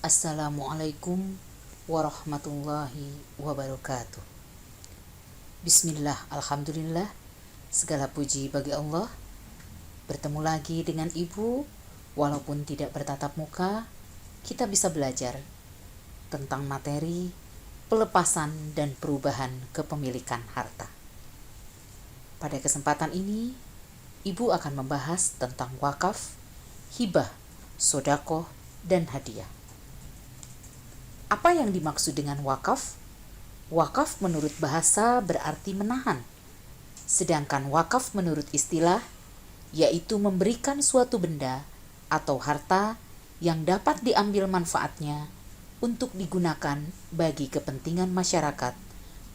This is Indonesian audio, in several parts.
Assalamualaikum warahmatullahi wabarakatuh. Bismillah, alhamdulillah. Segala puji bagi Allah. Bertemu lagi dengan Ibu, walaupun tidak bertatap muka, kita bisa belajar tentang materi pelepasan dan perubahan kepemilikan harta. Pada kesempatan ini, Ibu akan membahas tentang wakaf, hibah, sodakoh, dan hadiah. Apa yang dimaksud dengan wakaf? Wakaf menurut bahasa berarti menahan. Sedangkan wakaf menurut istilah, yaitu memberikan suatu benda atau harta yang dapat diambil manfaatnya untuk digunakan bagi kepentingan masyarakat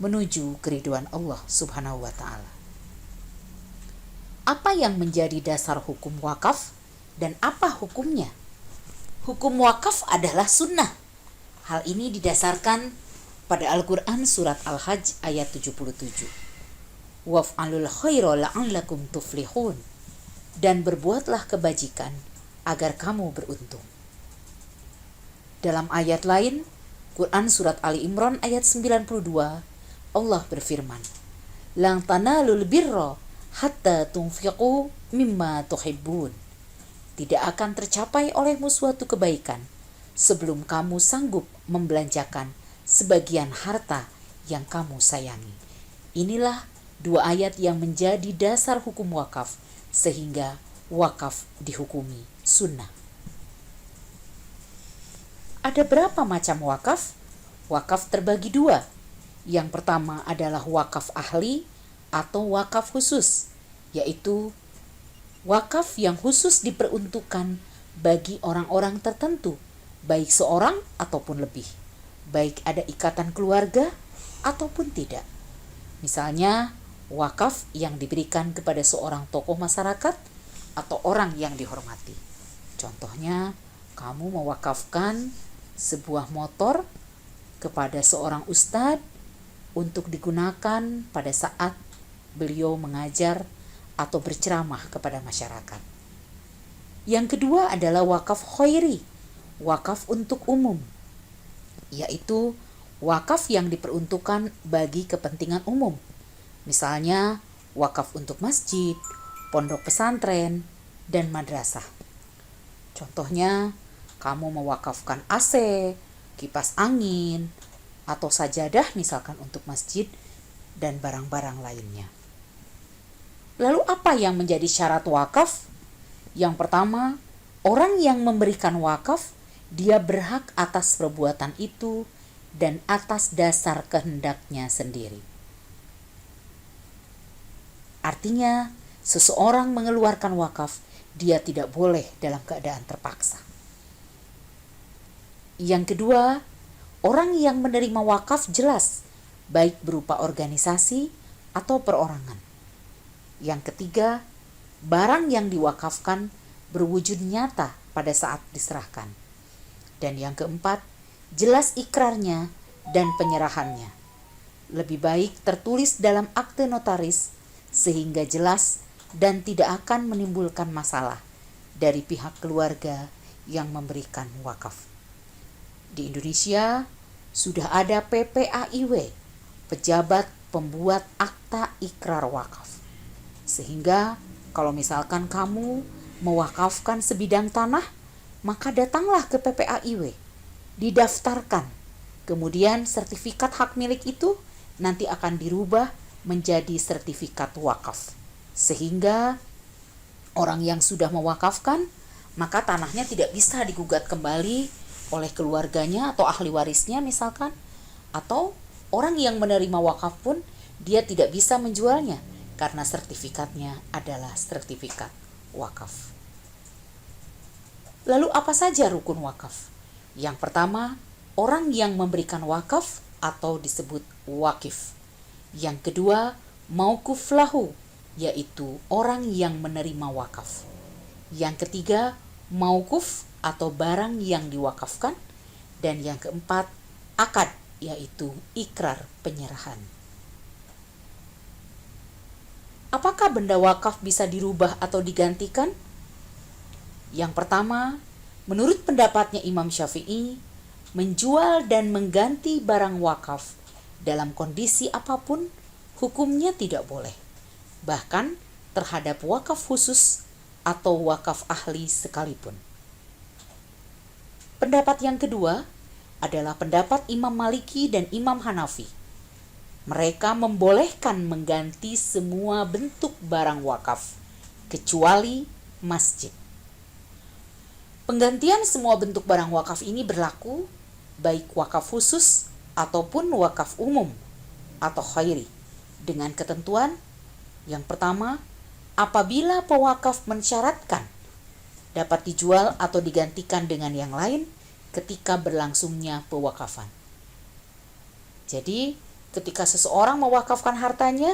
menuju keridhaan Allah Subhanahu wa Ta'ala. Apa yang menjadi dasar hukum wakaf dan apa hukumnya? Hukum wakaf adalah sunnah. Hal ini didasarkan pada Al-Quran surat Al-Hajj ayat 77. Waf'alul khaira la'allakum tuflihun. Dan berbuatlah kebajikan agar kamu beruntung. Dalam ayat lain, Quran surat Ali Imran ayat 92, Allah berfirman, Lan tanalul birra hatta tunfiqu mimma tuhibbun. Tidak akan tercapai olehmu suatu kebaikan sebelum kamu sanggup membelanjakan sebagian harta yang kamu sayangi. Inilah dua ayat yang menjadi dasar hukum wakaf, sehingga wakaf dihukumi sunnah. Ada berapa macam wakaf? Wakaf terbagi dua. Yang pertama adalah wakaf ahli atau wakaf khusus, yaitu wakaf yang khusus diperuntukkan bagi orang-orang tertentu, baik seorang ataupun lebih, baik ada ikatan keluarga ataupun tidak. Misalnya, wakaf yang diberikan kepada seorang tokoh masyarakat atau orang yang dihormati. Contohnya, kamu mewakafkan sebuah motor kepada seorang ustadz untuk digunakan pada saat beliau mengajar atau berceramah kepada masyarakat. Yang kedua adalah wakaf khairi, wakaf untuk umum, yaitu wakaf yang diperuntukkan bagi kepentingan umum. Misalnya, wakaf untuk masjid, pondok pesantren, dan madrasah. Contohnya, kamu mewakafkan AC, kipas angin, atau sajadah misalkan untuk masjid, dan barang-barang lainnya. Lalu apa yang menjadi syarat wakaf? Yang pertama, orang yang memberikan wakaf, dia berhak atas perbuatan itu dan atas dasar kehendaknya sendiri. Artinya, seseorang mengeluarkan wakaf, dia tidak boleh dalam keadaan terpaksa. Yang kedua, orang yang menerima wakaf jelas, baik berupa organisasi atau perorangan. Yang ketiga, barang yang diwakafkan berwujud nyata pada saat diserahkan. Dan yang keempat, jelas ikrarnya dan penyerahannya. Lebih baik tertulis dalam akte notaris sehingga jelas dan tidak akan menimbulkan masalah dari pihak keluarga yang memberikan wakaf. Di Indonesia sudah ada PPAIW, pejabat pembuat akta ikrar wakaf. Sehingga kalau misalkan kamu mewakafkan sebidang tanah, maka datanglah ke PPAIW, didaftarkan. Kemudian sertifikat hak milik itu nanti akan dirubah menjadi sertifikat wakaf. Sehingga orang yang sudah mewakafkan, maka tanahnya tidak bisa digugat kembali oleh keluarganya atau ahli warisnya misalkan. Atau orang yang menerima wakaf pun dia tidak bisa menjualnya karena sertifikatnya adalah sertifikat wakaf. Lalu apa saja rukun wakaf? Yang pertama, orang yang memberikan wakaf atau disebut wakif. Yang kedua, mauquf lahu, yaitu orang yang menerima wakaf. Yang ketiga, mauquf atau barang yang diwakafkan. Dan yang keempat, akad, yaitu ikrar penyerahan. Apakah benda wakaf bisa dirubah atau digantikan? Yang pertama, menurut pendapatnya Imam Syafi'i, menjual dan mengganti barang wakaf dalam kondisi apapun, hukumnya tidak boleh. Bahkan terhadap wakaf khusus atau wakaf ahli sekalipun. Pendapat yang kedua adalah pendapat Imam Maliki dan Imam Hanafi. Mereka membolehkan mengganti semua bentuk barang wakaf, kecuali masjid. Penggantian semua bentuk barang wakaf ini berlaku baik wakaf khusus ataupun wakaf umum atau khairi, dengan ketentuan yang pertama, apabila pewakaf mensyaratkan dapat dijual atau digantikan dengan yang lain ketika berlangsungnya pewakafan. Jadi, ketika seseorang mewakafkan hartanya,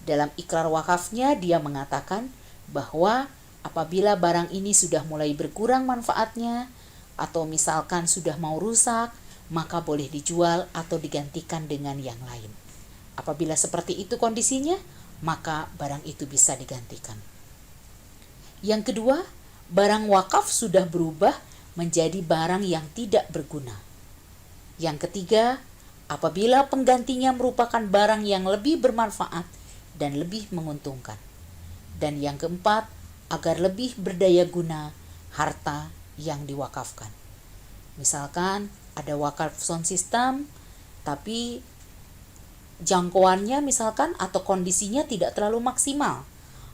dalam ikrar wakafnya dia mengatakan bahwa apabila barang ini sudah mulai berkurang manfaatnya atau misalkan sudah mau rusak, maka boleh dijual atau digantikan dengan yang lain. Apabila seperti itu kondisinya, maka barang itu bisa digantikan. Yang kedua, barang wakaf sudah berubah menjadi barang yang tidak berguna. Yang ketiga, apabila penggantinya merupakan barang yang lebih bermanfaat dan lebih menguntungkan. Dan yang keempat, agar lebih berdaya guna harta yang diwakafkan. Misalkan ada wakaf sound system, tapi jangkauannya misalkan atau kondisinya tidak terlalu maksimal,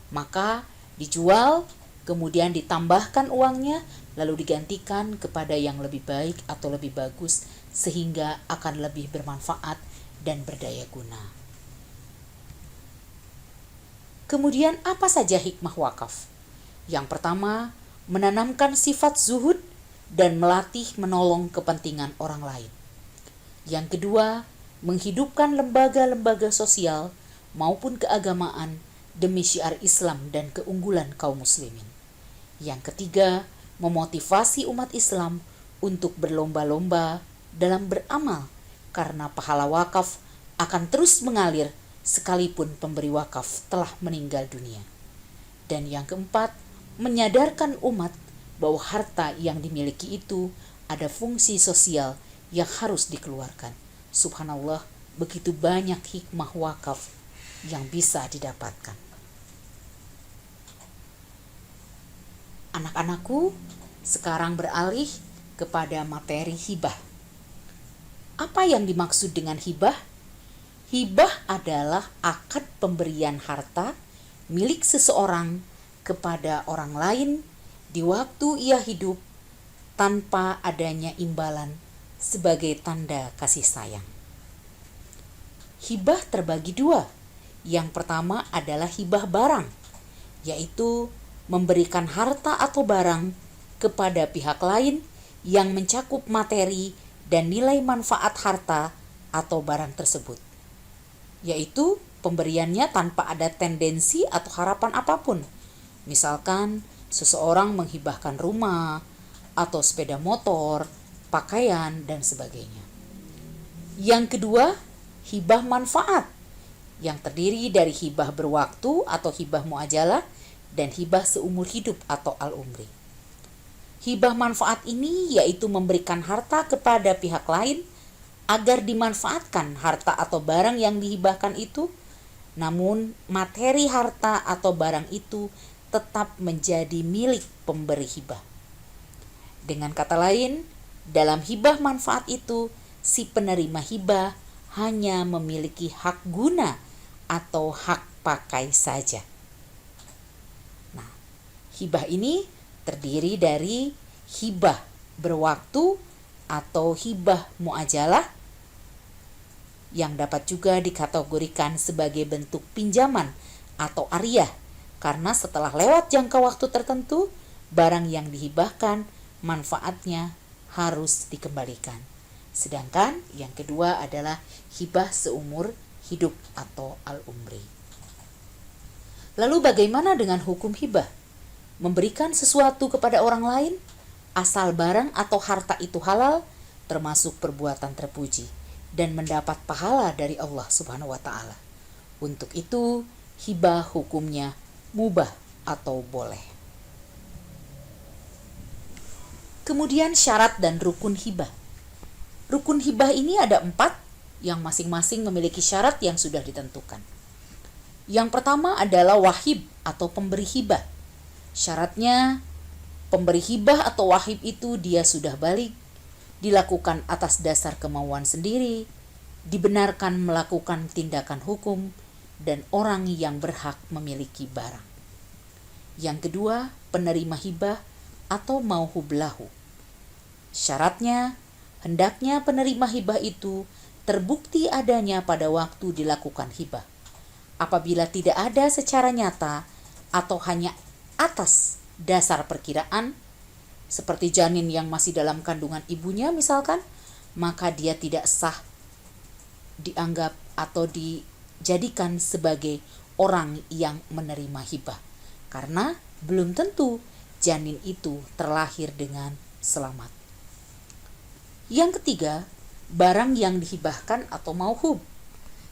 maka dijual, kemudian ditambahkan uangnya, lalu digantikan kepada yang lebih baik atau lebih bagus, sehingga akan lebih bermanfaat dan berdaya guna. Kemudian apa saja hikmah wakaf? Yang pertama, menanamkan sifat zuhud dan melatih menolong kepentingan orang lain. Yang kedua, menghidupkan lembaga-lembaga sosial maupun keagamaan demi syiar Islam dan keunggulan kaum muslimin. Yang ketiga, memotivasi umat Islam untuk berlomba-lomba dalam beramal karena pahala wakaf akan terus mengalir sekalipun pemberi wakaf telah meninggal dunia. Dan yang keempat, menyadarkan umat bahwa harta yang dimiliki itu ada fungsi sosial yang harus dikeluarkan. Subhanallah, begitu banyak hikmah wakaf yang bisa didapatkan. Anak-anakku, sekarang beralih kepada materi hibah. Apa yang dimaksud dengan hibah? Hibah adalah akad pemberian harta milik seseorang kepada orang lain di waktu ia hidup tanpa adanya imbalan sebagai tanda kasih sayang. Hibah terbagi dua. Yang pertama adalah hibah barang, yaitu memberikan harta atau barang kepada pihak lain yang mencakup materi dan nilai manfaat harta atau barang tersebut, yaitu pemberiannya tanpa ada tendensi atau harapan apapun. Misalkan seseorang menghibahkan rumah atau sepeda motor, pakaian, dan sebagainya. Yang kedua, hibah manfaat, yang terdiri dari hibah berwaktu atau hibah muajalah dan hibah seumur hidup atau al-umri. Hibah manfaat ini yaitu memberikan harta kepada pihak lain agar dimanfaatkan harta atau barang yang dihibahkan itu, namun materi harta atau barang itu tetap menjadi milik pemberi hibah. Dengan kata lain, dalam hibah manfaat itu, si penerima hibah hanya memiliki hak guna atau hak pakai saja. Nah, hibah ini terdiri dari hibah berwaktu atau hibah muajalah yang dapat juga dikategorikan sebagai bentuk pinjaman atau ariyah, karena setelah lewat jangka waktu tertentu, barang yang dihibahkan manfaatnya harus dikembalikan. Sedangkan yang kedua adalah hibah seumur hidup atau al-umri. Lalu bagaimana dengan hukum hibah? Memberikan sesuatu kepada orang lain, asal barang atau harta itu halal, termasuk perbuatan terpuji dan mendapat pahala dari Allah Subhanahu wa taala. Untuk itu, hibah hukumnya mubah atau boleh. Kemudian syarat dan rukun hibah. Rukun hibah ini ada 4 yang masing-masing memiliki syarat yang sudah ditentukan. Yang pertama adalah wahib atau pemberi hibah. Syaratnya pemberi hibah atau wahib itu dia sudah balik, dilakukan atas dasar kemauan sendiri, dibenarkan melakukan tindakan hukum, dan orang yang berhak memiliki barang. Yang kedua, penerima hibah atau mauhub lahu. Syaratnya, hendaknya penerima hibah itu terbukti adanya pada waktu dilakukan hibah. Apabila tidak ada secara nyata atau hanya atas dasar perkiraan, seperti janin yang masih dalam kandungan ibunya misalkan, maka dia tidak sah dianggap atau dijadikan sebagai orang yang menerima hibah, karena belum tentu janin itu terlahir dengan selamat. Yang ketiga, barang yang dihibahkan atau mauhub.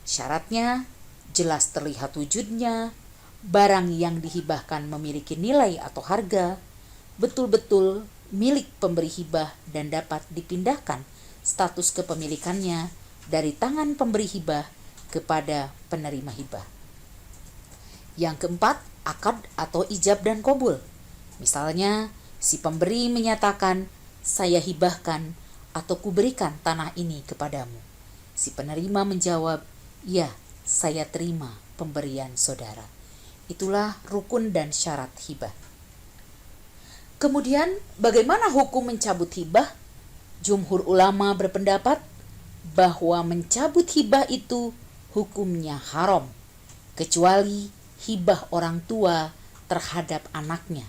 Syaratnya jelas terlihat wujudnya, barang yang dihibahkan memiliki nilai atau harga, betul-betul milik pemberi hibah dan dapat dipindahkan status kepemilikannya dari tangan pemberi hibah kepada penerima hibah. Yang keempat, akad atau ijab dan qabul. Misalnya, si pemberi menyatakan, "Saya hibahkan atau kuberikan tanah ini kepadamu." Si penerima menjawab, "Ya, saya terima pemberian saudara." Itulah rukun dan syarat hibah. Kemudian, bagaimana hukum mencabut hibah? Jumhur ulama berpendapat bahwa mencabut hibah itu hukumnya haram, kecuali hibah orang tua terhadap anaknya.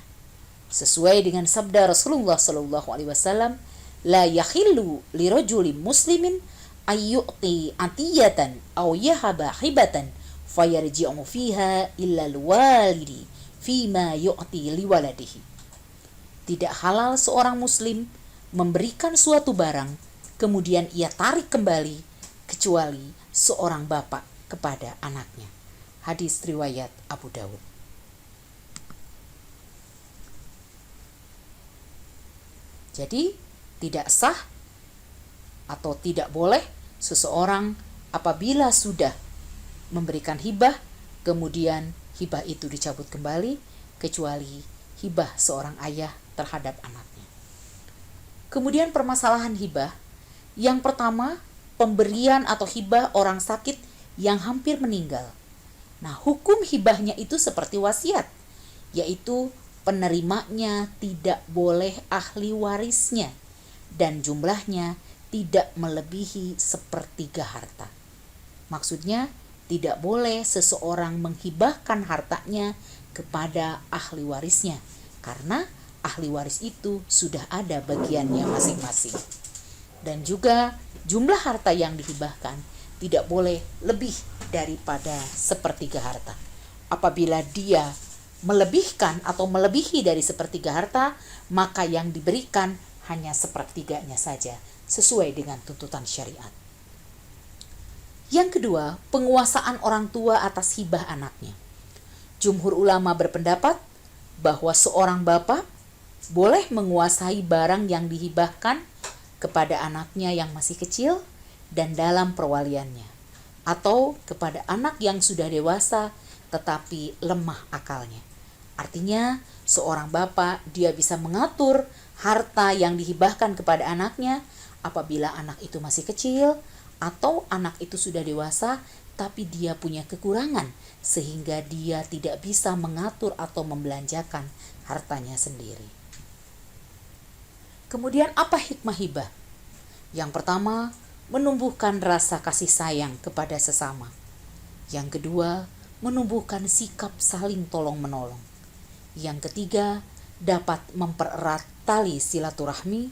Sesuai dengan sabda Rasulullah SAW, la yakhillu lirajulin muslimin ayyu'ti atiyatan aw yahaba hibatan fayarji'u fiha illa alwalidi fima yu'ti liwaladihi. Tidak halal seorang muslim memberikan suatu barang kemudian ia tarik kembali kecuali seorang bapak kepada anaknya. Hadis riwayat Abu Dawud. Jadi tidak sah atau tidak boleh seseorang apabila sudah memberikan hibah, kemudian hibah itu dicabut kembali, kecuali hibah seorang ayah terhadap anaknya. Kemudian permasalahan hibah, yang pertama, pemberian atau hibah orang sakit yang hampir meninggal. Nah, hukum hibahnya itu seperti wasiat, yaitu penerimanya tidak boleh ahli warisnya dan jumlahnya tidak melebihi sepertiga harta. Maksudnya, tidak boleh seseorang menghibahkan hartanya kepada ahli warisnya, karena ahli waris itu sudah ada bagiannya masing-masing. Dan juga jumlah harta yang dihibahkan tidak boleh lebih daripada sepertiga harta. Apabila dia melebihkan atau melebihi dari sepertiga harta, maka yang diberikan hanya sepertiganya saja, sesuai dengan tuntutan syariat. Yang kedua, penguasaan orang tua atas hibah anaknya. Jumhur ulama berpendapat bahwa seorang bapak boleh menguasai barang yang dihibahkan kepada anaknya yang masih kecil dan dalam perwaliannya, atau kepada anak yang sudah dewasa tetapi lemah akalnya. Artinya, seorang bapak dia bisa mengatur harta yang dihibahkan kepada anaknya apabila anak itu masih kecil atau anak itu sudah dewasa tapi dia punya kekurangan sehingga dia tidak bisa mengatur atau membelanjakan hartanya sendiri. Kemudian apa hikmah hibah? Yang pertama, menumbuhkan rasa kasih sayang kepada sesama. Yang kedua, menumbuhkan sikap saling tolong-menolong. Yang ketiga, dapat mempererat tali silaturahmi.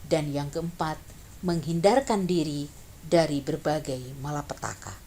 Dan yang keempat, menghindarkan diri dari berbagai malapetaka.